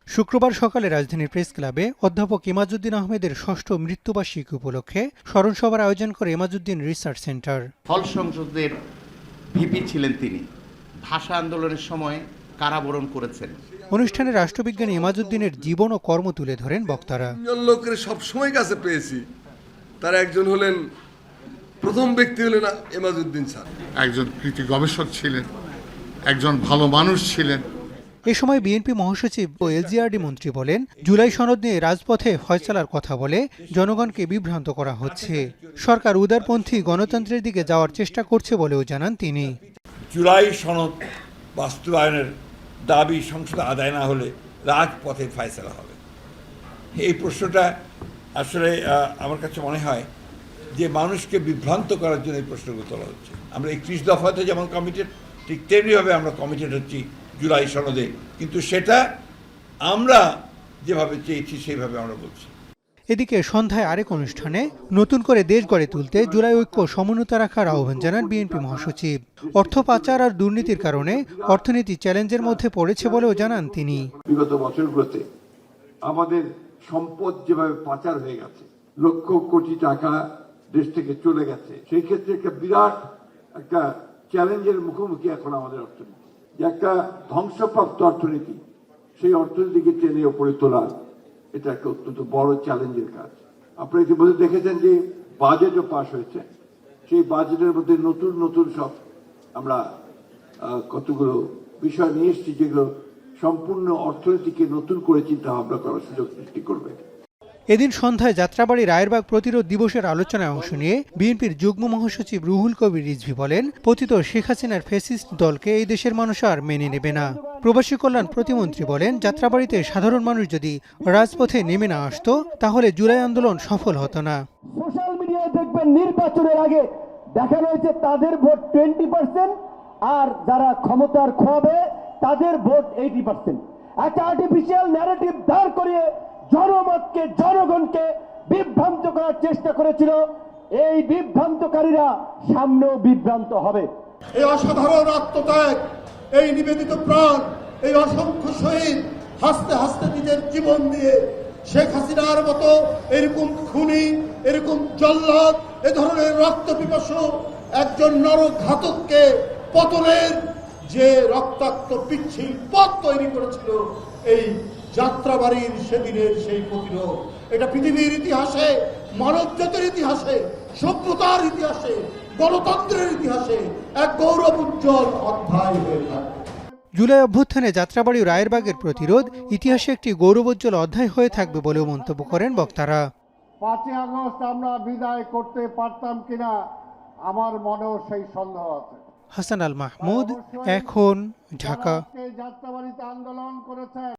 শুক্রবার সকালে রাজধানীর প্রেস ক্লাবে অধ্যাপক ইমাজউদ্দিন আহমেদের ষষ্ঠ মৃত্যুবার্ষিকী উপলক্ষে স্মরণসভার আয়োজন করে ইমাজউদ্দিন রিসার্চ সেন্টার। ফল সংসদের ভিপি ছিলেন তিনি। ভাষা আন্দোলনের সময় কারাবরণ করেছেন। অনুষ্ঠানে রাষ্ট্রবিজ্ঞানী ইমাজউদ্দিনের জীবন ও কর্ম তুলে ধরেন বক্তারা। লোকের সবসময় কাছে পেয়েছি, তার একজন হলেন, প্রথম ব্যক্তি হলেন ইমাজউদ্দিন স্যার। একজন কৃতি গবেষক ছিলেন, একজন ভালো মানুষ ছিলেন। এ সময় বিএনপি মহাসচিব ও এলজিআরডি মন্ত্রী বলেন, জুলাই সনদ নিয়ে রাজপথে ফয়সালার কথা বলে জনগণকে বিভ্রান্ত করা হচ্ছে। সরকার উদারপন্থী গণতন্ত্রের দিকে যাওয়ার চেষ্টা করছে বলেও জানান তিনি। জুলাই সনদ বাস্তবায়নের দাবি সংসদে আদায় না হলে রাজপথে ফয়সালা হবে। এই প্রশ্নটা আসলে আমার কাছে মনে হয় যে মানুষকে বিভ্রান্ত করার জন্য এই প্রশ্নগুলো তোলা হচ্ছে। আমরা 31 দফাতে যেমন কমিটেড, ঠিক তেমনিভাবে আমরা কমিটেড হচ্ছি জুলাই সনদে, কিন্তু সেটা আমরা যেভাবে চেয়েছি সেইভাবে আমরা বলছি। এদিকে সন্ধ্যায় আরেক অনুষ্ঠানে নতুন করে দেশ গড়ে তুলতে জুলাই ঐক্য সমন্বিত রাখার আহ্বান জানান বিএনপি মহাসচিব। অর্থ পাচার আর দুর্নীতির কারণে অর্থনীতি চ্যালেঞ্জের মধ্যে পড়েছে বলেও জানান তিনি। বিগত বছরগুলোতে আমাদের সম্পদ যেভাবে পাচার হয়ে গেছে, লক্ষ কোটি টাকা দেশ থেকে চলে গেছে, সেই ক্ষেত্রে একটা বিরাট একটা চ্যালেঞ্জের মুখোমুখি এখন আমাদের অর্থনীতি। যে একটা ধ্বংসপ্রাপ্ত অর্থনীতি, সেই অর্থনীতিকে টেনে ওপরে তোলা, এটা একটা অত্যন্ত বড় চ্যালেঞ্জের কাজ। আপনারা ইতিমধ্যে দেখেছেন যে বাজেটও পাশ হয়েছে। সেই বাজেটের মধ্যে নতুন নতুন সব আমরা কতগুলো বিষয় নিয়ে এসেছি, যেগুলো সম্পূর্ণ অর্থনীতিকে নতুন করে চিন্তা ভাবনা করার সুযোগ সৃষ্টি করবে। এদিন সন্ধ্যায় যাত্রাবাড়ী রায়েরবাগ প্রতিরোধ দিবসের আলোচনায় অংশ নিয়ে বিএনপির যুগ্ম মহাসচিব রুহুল কবির রিজভী বলেন, পতিত শেখ হাসিনার ফ্যাসিস্ট দলকে এই দেশের মানুষ আর মেনে নেবে না। প্রবাসী কল্যাণ প্রতিমন্ত্রী বলেন, যাত্রাবাড়িতে সাধারণ মানুষ যদি রাজপথে নেমে না আসতো তাহলে জুলাই আন্দোলন সফল হতো না। সোশ্যাল মিডিয়ায় দেখবেন নির্বাচনের আগে দেখানো হয়েছে তাদের ভোট 20%, আর যারা ক্ষমতার খোয়াবে তাদের ভোট 80%। একটা আর্টিফিশিয়াল ন্যারেটিভ দাঁড় করিয়ে জনমতকে, জনগণকে বিভ্রান্ত করার চেষ্টা করেছিল। এই বিভ্রান্তকারীরা সামনেও বিভ্রান্ত হবে। এই অসাধারণ আত্মত্যাগ, এই নিবেদিত প্রাণ, এই অসংখ্য শহীদ হাসতে হাসতে নিজের জীবন দিয়ে শেখ হাসিনার মতো এরকম খুনি, এরকম জল্লাদ, এ ধরনের রক্ত পিপাসু একজন নরঘাতককে পতনের যে রক্তাক্ত পিচ্ছিল পথ তৈরি করেছিল এই যাত্রাবাড়ির সেদিনের সেই প্রতিরোধ, এটা পৃথিবীর ইতিহাসে, মানব জাতির ইতিহাসে, সভ্যতার ইতিহাসে, গণতন্ত্রের ইতিহাসে এক গৌরব উজ্জ্বল অধ্যায় হয়ে থাকবে। জুলাই অভ্যুত্থানে যাত্রাবাড়ী ও রায়েরবাগের প্রতিরোধ ইতিহাসে একটি গৌরবোজ্জ্বল অধ্যায় হয়ে থাকবে বলেও মন্তব্য করেন বক্তারা। 5ই আগস্ট আমরা বিদায় করতে পারতাম কিনা আমার মনেও সেই সন্দেহ আছে। হাসান আল মাহমুদ, এখন, ঢাকা। যাত্রাবাড়িতে আন্দোলন করেছেন।